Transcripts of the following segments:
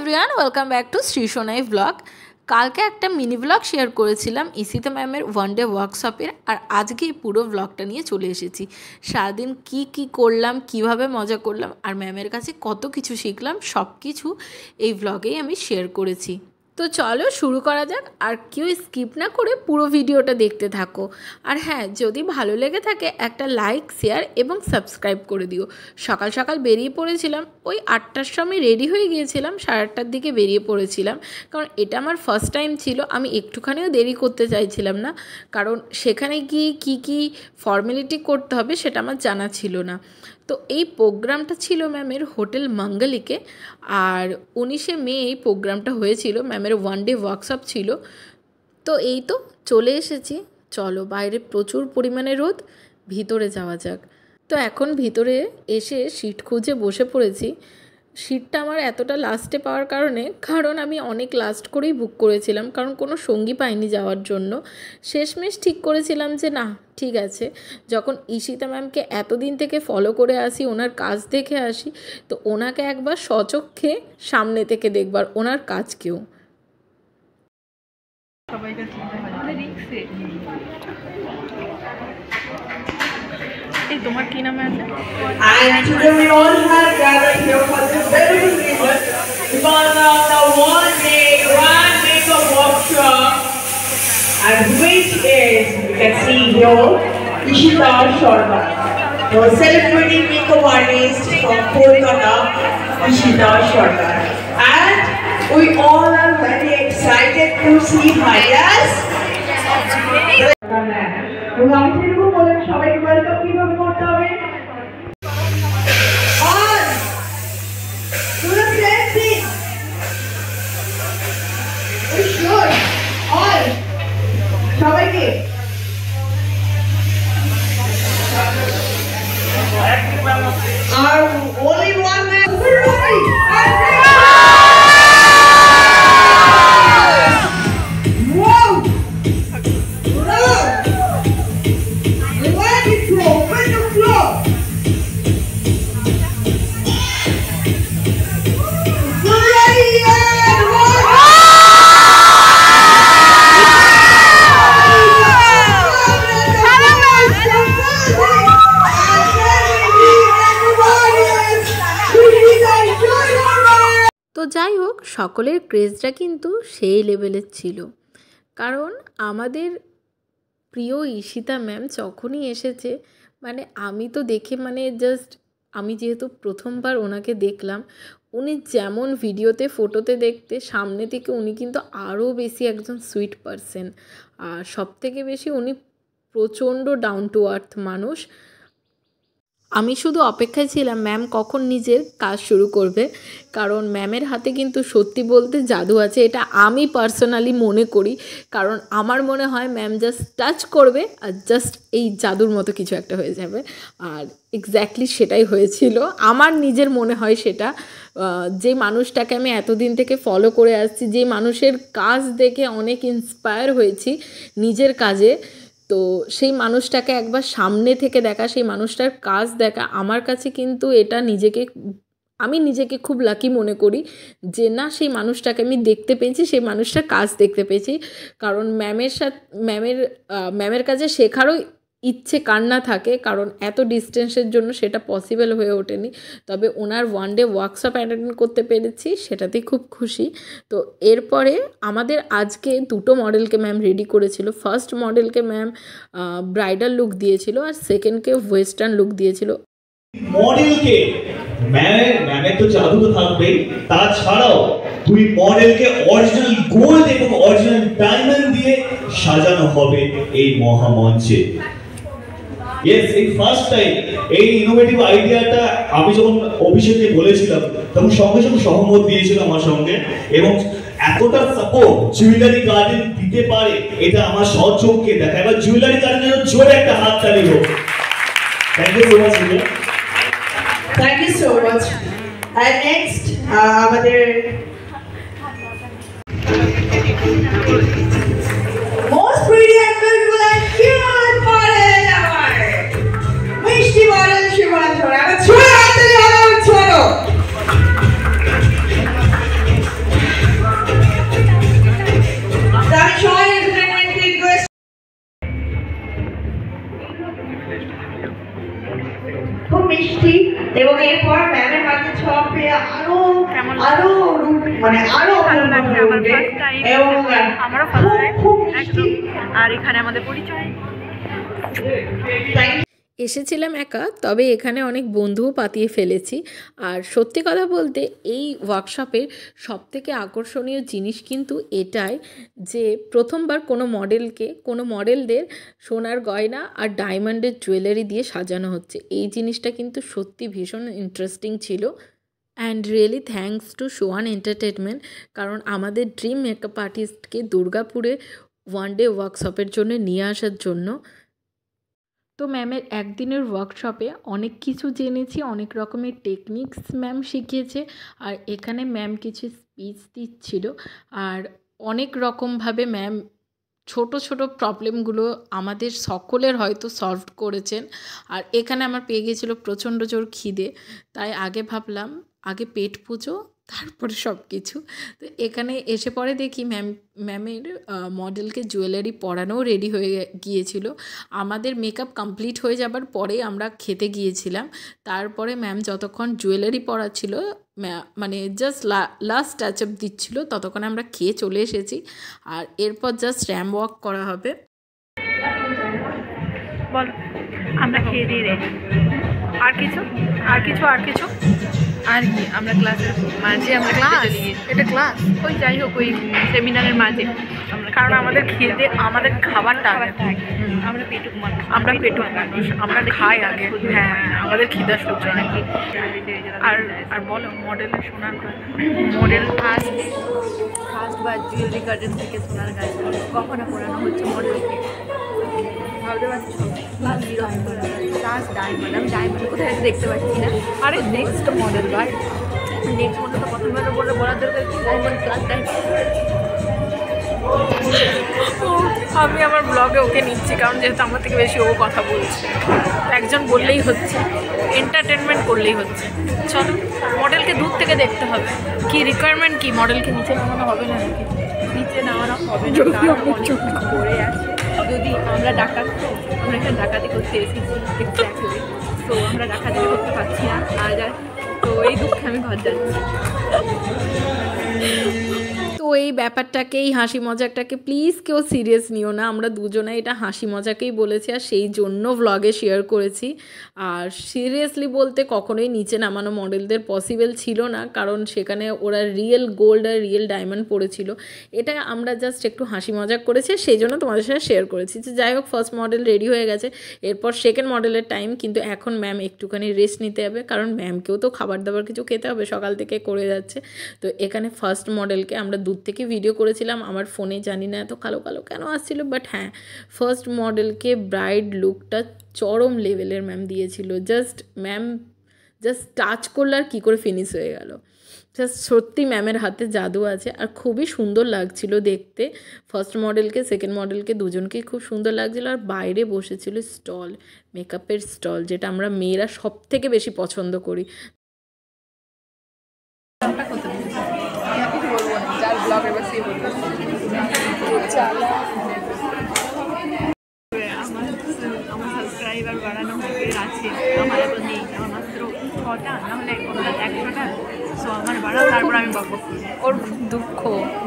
Everyone, welcome back to Srisonai blog. কালকে একটা mini blog share করেছিলাম ইশিতা ম্যামের ওয়ান ডে ওয়ার্কশপের, আর আজকে পুরো ব্লগটা নিয়ে চলে এসেছি। সারাদিন কি করলাম, কিভাবে মজা করলাম, আর ম্যামের কাছে কত কিছু শিখলাম, সব কিছু এই ব্লগেই আমি শেয়ার করেছি। তো চলো শুরু করা যাক, আর কেউ স্কিপ না করে পুরো ভিডিওটা দেখতে থাকো। আর হ্যাঁ, যদি ভালো লেগে থাকে একটা লাইক, শেয়ার এবং সাবস্ক্রাইব করে দিও। সকাল সকাল বেরিয়ে পড়েছিলাম, ওই 8টার সময় রেডি হয়ে গিয়েছিলাম, 8:30টার দিকে বেরিয়ে পড়েছিলাম, কারণ এটা আমার ফার্স্ট টাইম ছিল। আমি একটুখানিও দেরি করতে চাইছিলাম না, কারণ সেখানে গিয়ে কি ফর্মালিটি করতে হবে সেটা আমার জানা ছিল না। তো এই প্রোগ্রামটা ছিল ম্যামের হোটেল মঙ্গলিকে, আর 19শে মে এই প্রোগ্রামটা হয়েছিল, ম্যামের ওয়ান ডে ওয়ার্কশপ ছিল। তো এই তো চলে এসেছি। চলো, বাইরে প্রচুর পরিমাণে রোদ, ভিতরে যাওয়া যাক। তো এখন ভিতরে এসে সিট খুঁজে বসে পড়েছি। সিটটা আমার এতটা লাস্টে পাওয়ার কারণ আমি অনেক লাস্ট করেই বুক করেছিলাম, কারণ কোনো সঙ্গী পাইনি যাওয়ার জন্য। শেষমেশ ঠিক করেছিলাম যে না, ঠিক আছে, যখন ইশিতা ম্যামকে এতদিন থেকে ফলো করে আসি, ওনার কাজ দেখে আসি, তো ওনাকে একবার স্বচক্ষে সামনে থেকে দেখবার, ওনার কাজকেও। তোমার কি নাম আছে? And today we all have gathered here for this very reason, because of the one day makeup workshop, and which is, you can see here, Ishita Sharma, the celebrating makeup artist from Kolkata, Ishita Sharma. And we all are very excited to see her. Yes? সবাইকে welcome কিভাবে করতে হবে? On to the placing we should all সবাইকে আর only one man তো যাই হোক, সকলের ক্রেজটা কিন্তু সেই লেভেলের ছিল, কারণ আমাদের প্রিয় ইশিতা ম্যাম যখনই এসেছে, মানে আমি তো দেখে জাস্ট, আমি যেহেতু প্রথমবার ওনাকে দেখলাম, উনি যেমন ভিডিওতে ফটোতে দেখতে, সামনে থেকে উনি কিন্তু আরও বেশি একজন সুইট পারসন, আর সবথেকে বেশি উনি প্রচণ্ড ডাউন টু আর্থ মানুষ। আমি শুধু অপেক্ষায় ছিলাম ম্যাম কখন নিজের কাজ শুরু করবে, কারণ ম্যামের হাতে কিন্তু সত্যি বলতে জাদু আছে, এটা আমি পার্সোনালি মনে করি। কারণ আমার মনে হয় ম্যাম জাস্ট টাচ করবে আর জাস্ট এই জাদুর মতো কিছু একটা হয়ে যাবে, আর এক্স্যাক্টলি সেটাই হয়েছিল। আমার নিজের মনে হয় সেটা, যে মানুষটাকে আমি এতদিন থেকে ফলো করে আসছি, যে মানুষের কাজ দেখে অনেক ইন্সপায়ার হয়েছি নিজের কাজে, তো সেই মানুষটাকে একবার সামনে থেকে দেখা, সেই মানুষটার কাজ দেখা, আমার কাছে কিন্তু এটা আমি নিজেকে খুব লাকি মনে করি যে না, সেই মানুষটাকে আমি দেখতে পেয়েছি, সেই মানুষটার কাজ দেখতে পেয়েছি। কারণ ম্যামের কাছে শেখারও ইচ্ছে কার না থাকে, কারণ এত ডিস্টেন্সের জন্য সেটা পসিবল হয়ে ওঠেনি। তবে ওনার ওয়ান ডে ওয়ার্কশপ অ্যাটেন্ড করতে পেরেছি, সেটাতেই খুব খুশি। তো এরপরে আমাদের আজকে দুটো মডেলকে ম্যাম রেডি করেছিল। ফার্স্ট মডেলকে ম্যাম ব্রাইডাল লুক দিয়েছিল, আর সেকেন্ডকে ওয়েস্টার্ন লুক দিয়েছিল। মডেলকে ম্যামের তো জাদু তো থাকবেই, তাছাড়াও দুই মডেলকে অরিজিনাল গোল্ড এবং অরিজিনাল ডায়মন্ড দিয়ে সাজানো হবে এই মহামঞ্চে। ইয়েস, এই ফার্স্ট টাইম এই ইনোভেটিভ আইডিয়াটা আমি যখন অভিষেকে বলেছিলাম, তখন সঙ্গে সঙ্গে সহমত দিয়েছিল আমার সঙ্গে, এবং এতটা সাপোর্ট জুয়েলারি গার্ডেন দিতে পারে এটা আমার সচক্ষে দেখা। এবার জুয়েলারি গার্ডেনের জোরে একটা হাত তালি হোক। Thank you so much. Thank you so much. And next, আমাদের most pretty and beautiful and cute model আমার মিষ্টি model শিবানী। ছোট হাততালি হলো, ছোট এবং এরপর ম্যামের হাতে ছোঁয়াবে আরো আরো মানে আরো ভালো লাগছে আমার ফার্স্ট টাইম, এবং আমারও ফার্স্ট টাইম একদম। আর এখানে আমাদের পরিচয়। এসেছিলাম একা, তবে এখানে অনেক বন্ধুও পাতিয়ে ফেলেছি। আর সত্যি কথা বলতে এই ওয়ার্কশপের সবথেকে আকর্ষণীয় জিনিস কিন্তু এটাই যে প্রথমবার কোনো মডেলদের সোনার গয়না আর ডায়মন্ডের জুয়েলারি দিয়ে সাজানো হচ্ছে। এই জিনিসটা কিন্তু সত্যি ভীষণ ইন্টারেস্টিং ছিল। And really thanks to Swan entertainment, কারণ আমাদের ড্রিম মেকআপ আর্টিস্টকে দুর্গাপুরে ওয়ান ডে ওয়ার্কশপের জন্য নিয়ে আসার জন্য। তো ম্যামের একদিনের ওয়ার্কশপে অনেক কিছু জেনেছি, অনেক রকমের টেকনিক্স ম্যাম শিখিয়েছে। আর এখানে ম্যাম কিছু স্পিচ দিচ্ছিল, আর অনেক রকমভাবে ম্যাম ছোট ছোট প্রবলেমগুলো আমাদের সকলের হয়তো সলভ করেছেন। আর এখানে আমার পেয়ে গিয়েছিলো প্রচণ্ড জোর খিদে, তাই আগে ভাবলাম আগে পেট পুজো তারপরে সব কিছু। তো এখানে এসে পরে দেখি ম্যামের মডেলকে জুয়েলারি পরানোও রেডি হয়ে গিয়েছিল। আমাদের মেকআপ কমপ্লিট হয়ে যাবার পরে আমরা খেতে গিয়েছিলাম। তারপরে ম্যাম যতক্ষণ জুয়েলারি পরাচ্ছিল, মানে জাস্ট লাস্ট টাচ আপ দিচ্ছিল, ততক্ষণে আমরা খেয়ে চলে এসেছি। আর এরপর জাস্ট র্যাম্প ওয়াক করা হবে। বল, আমরা খেয়ে দিয়ে রেডি। আর কিছু আর কি আমরা ক্লাসের মাঝে আমরা এটা ক্লাস ওই যাই হোক ওই সেমিনারের মাঝে কারণ আমাদের খেতে আমাদের খাবারটা আমরা পেটুক মানুষ আমরা খাই আগে। হ্যাঁ, আমাদের খিদা সহ্য হয়। আর বলো মডেলের সোনার মডেল ফার্স্ট বা জুয়েলারি গার্ডেন থেকে সোনার গাছ কখনো পড়ানো হচ্ছে মডেলকে। ভাবতে পারছো লাস্ট ডায়মন্ড, আমি ডায়মন্ড কোথায় দেখতে পাচ্ছি না। আরে নেক্সট মডেল ভাই, নেক্সট মডেল তো প্রথমবারের উপরে বলার দরকার কি ডায়মন্ড ক্লাস ডায়মন্ড। আমি আমার ব্লগে ওকে নিচ্ছি, কারণ যেহেতু আমার থেকে বেশি ও কথা বলছে। একজন বললেই হচ্ছে, এন্টারটেনমেন্ট করলেই হচ্ছে। চলো মডেলকে দূর থেকে দেখতে হবে, কি রিকোয়ারমেন্ট, কি মডেলকে নিচে নামানো হবে না নাকি? নিচে নামানো হবে না, পড়ে আছে। যদি আমরা আমরা এখানে ডাকাতি করতে এসেছি এক্স্যাক্টলি, তো আমরা ডাকাতি করতে পারছি না। আর তো এই দুঃখে আমি ঘর যাচ্ছি। তো এই ব্যাপারটাকে, এই হাসি মজাকটাকে প্লিজ কেউ সিরিয়াস নিও না। আমরা দুজনে এটা হাসি মজাকেই বলেছি, আর সেই জন্য ভ্লগে শেয়ার করেছি। আর সিরিয়াসলি বলতে কখনোই নিচে নামানো মডেলদের পসিবল ছিল না, কারণ সেখানে ওরা রিয়েল গোল্ড আর রিয়েল ডায়মন্ড পড়েছিল। এটা আমরা জাস্ট একটু হাসি মজাক করেছি, সেই জন্য তোমাদের সাথে শেয়ার করেছি। যে যাই হোক, ফার্স্ট মডেল রেডি হয়ে গেছে, এরপর সেকেন্ড মডেলের টাইম। কিন্তু এখন ম্যাম একটুখানি রেস্ট নিতে হবে, কারণ ম্যামকেও তো খাবার দাবার কিছু খেতে হবে, সকাল থেকে করে যাচ্ছে। তো এখানে ফার্স্ট মডেলকে আমরা দূর থেকে ভিডিও করেছিলাম। আমার ফোনে জানি না এত কালো কালো কেন আসছিল, বাট হ্যাঁ, ফার্স্ট মডেলকে ব্রাইড লুকটা চরম লেভেলের ম্যাম দিয়েছিল। ম্যাম জাস্ট টাচ করলে আর কী করে ফিনিশ হয়ে গেল। জাস্ট সত্যি ম্যামের হাতে জাদু আছে, আর খুবই সুন্দর লাগছিল দেখতে। ফার্স্ট মডেলকে, সেকেন্ড মডেলকে দুজনকেই খুব সুন্দর লাগছিল। আর বাইরে বসেছিল স্টল, মেকআপের স্টল, যেটা আমরা মেয়েরা সব থেকে বেশি পছন্দ করি। আমার সাবস্ক্রাইবার বাড়ানো আছে, আমার এখন নেই, আমার মাত্র 6টা, নাহলে 100টা। সো আমার বাড়া, তারপর আমি বকবক করি। ওর দুঃখ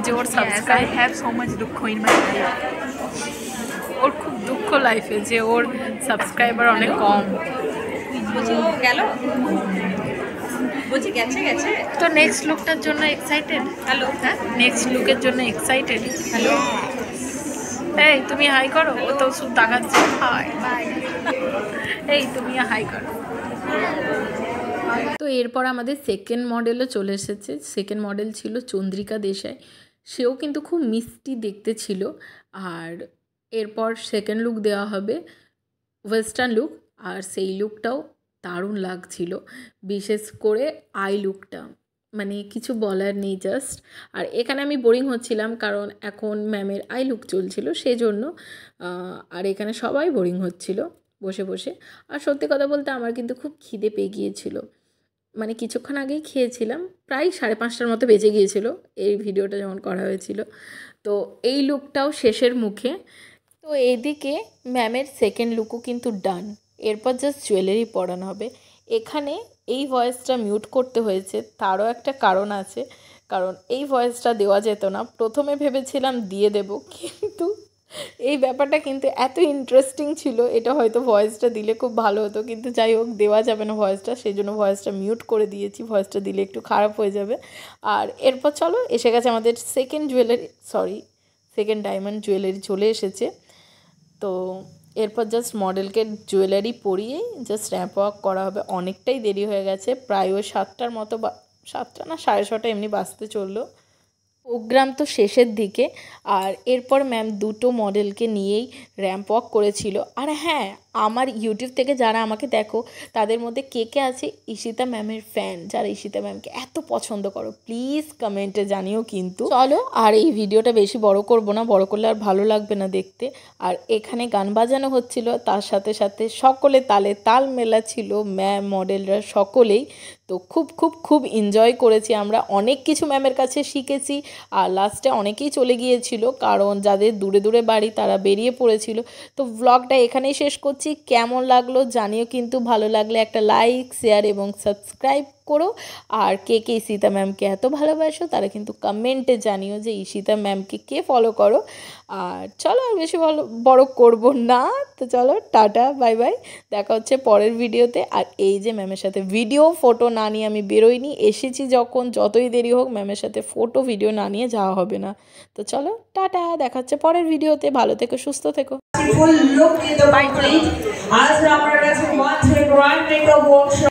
যে ওর subscribe, I have so much দুঃখ ইন মাই লাইফ। ওর খুব দুঃখ লাইফে যে ওর সাবস্ক্রাইবার অনেক কম। গেল বলছি গেছে। তো নেক্সট লুকটার জন্য এক্সাইটেড? হ্যালো, হ্যাঁ, নেক্সট লুকের জন্য এক্সাইটেড? হ্যালো, এই তুমি হাই করো। ও তো শুধু তাকাচ্ছে। High by. এই তুমি হাই করো। তো এরপর আমাদের সেকেন্ড মডেলও চলে এসেছে। সেকেন্ড মডেল ছিল চন্দ্রিকা দেশাই, সেও কিন্তু খুব মিষ্টি দেখতে ছিল। আর এরপর সেকেন্ড লুক দেওয়া হবে, ওয়েস্টার্ন লুক, আর সেই লুকটাও দারুণ লাগছিল। বিশেষ করে আই লুকটা, মানে কিছু বলার নেই জাস্ট। আর এখানে আমি বোরিং হচ্ছিলাম, কারণ এখন ম্যামের আই লুক চলছিল সেই জন্য। আর এখানে সবাই বোরিং হচ্ছিল বসে বসে। আর সত্যি কথা বলতে আমার কিন্তু খুব খিদে পেয়ে গিয়েছিল, মানে কিছুক্ষণ আগেই খেয়েছিলাম, প্রায় 5:30টার মতো বেজে গিয়েছিল এই ভিডিওটা যখন করা হয়েছিল। তো এই লুকটাও শেষের মুখে। তো এদিকে ম্যামের সেকেন্ড লুকও কিন্তু ডান। এরপর জাস্ট জুয়েলারি পরানো হবে। এখানে এই ভয়েসটা মিউট করতে হয়েছে, তারও একটা কারণ আছে। কারণ এই ভয়েসটা দেওয়া যেত না, প্রথমে ভেবেছিলাম দিয়ে দেব, কিন্তু এই ব্যাপারটা কিন্তু এত ইন্টারেস্টিং ছিল, এটা হয়তো ভয়েসটা দিলে খুব ভালো হতো, কিন্তু যাই হোক দেওয়া যাবে না ভয়েসটা, সেই জন্য ভয়েসটা মিউট করে দিয়েছি। ভয়েসটা দিলে একটু খারাপ হয়ে যাবে। আর এরপর চলো, এসে গেছে আমাদের সেকেন্ড ডায়মন্ড জুয়েলারি চলে এসেছে। তো এরপর জাস্ট মডেলকে জুয়েলারি পরিয়েই জাস্ট র্যাম্প ওয়াক করা হবে। অনেকটাই দেরি হয়ে গেছে, প্রায় ওই 7টার মতো, 7টা না 6:30 এমনি বাজতে চললো। প্রোগ্রাম তো শেষের দিকে। আর এরপর ম্যাম দুটো মডেলকে নিয়েই র্যাম্প ওয়াক করেছিল। আর হ্যাঁ, আমার ইউটিউব থেকে যারা আমাকে দেখো তাদের মধ্যে কে কে আছে ঈশিতা ম্যামের ফ্যান, যারা ঈশিতা ম্যামকে এত পছন্দ করো, প্লিজ কমেন্টে জানিও। কিন্তু চলো, আর এই ভিডিওটা বেশি বড় করব না, বড় করলে আর ভালো লাগবে না দেখতে। আর এখানে গান বাজানো হচ্ছিল, তার সাথে সাথে সকলে তালে তাল মেলা ছিল, ম্যাম মডেলরা সকলেই। তো খুব খুব খুব এনজয় করেছি আমরা, অনেক কিছু ম্যামের কাছে শিখেছি। আর লাস্টে অনেকেই চলে গিয়েছিল, কারণ যাদের দূরে দূরে বাড়ি তারা বেরিয়ে পড়েছিল। তো ব্লগটা এখানেই শেষ করছি। কেমন লাগলো জানিও, কিন্তু ভালো লাগলে একটা লাইক, শেয়ার এবং সাবস্ক্রাইব করো। আর কে কে ঈশিতা ম্যামকে এত ভালোবাসো তারা কিন্তু কমেন্টে জানিও যে ঈশিতা ম্যামকে কে ফলো করো। আর চলো, আর বেশি বড় করব না, তো চলো টাটা, বাই বাই, দেখা হচ্ছে পরের ভিডিওতে। আর এই যে ম্যামের সাথে ভিডিও ফটো না নিয়ে আমি বেরোইনি, এসেছি যখন, যতই দেরি হোক ম্যামের সাথে ফটো ভিডিও না নিয়ে যাওয়া হবে না। তো চলো টাটা, দেখা হচ্ছে পরের ভিডিওতে। ভালো থেকো, সুস্থ থেকো। Full look in the complete. As our one take one makeup workshop.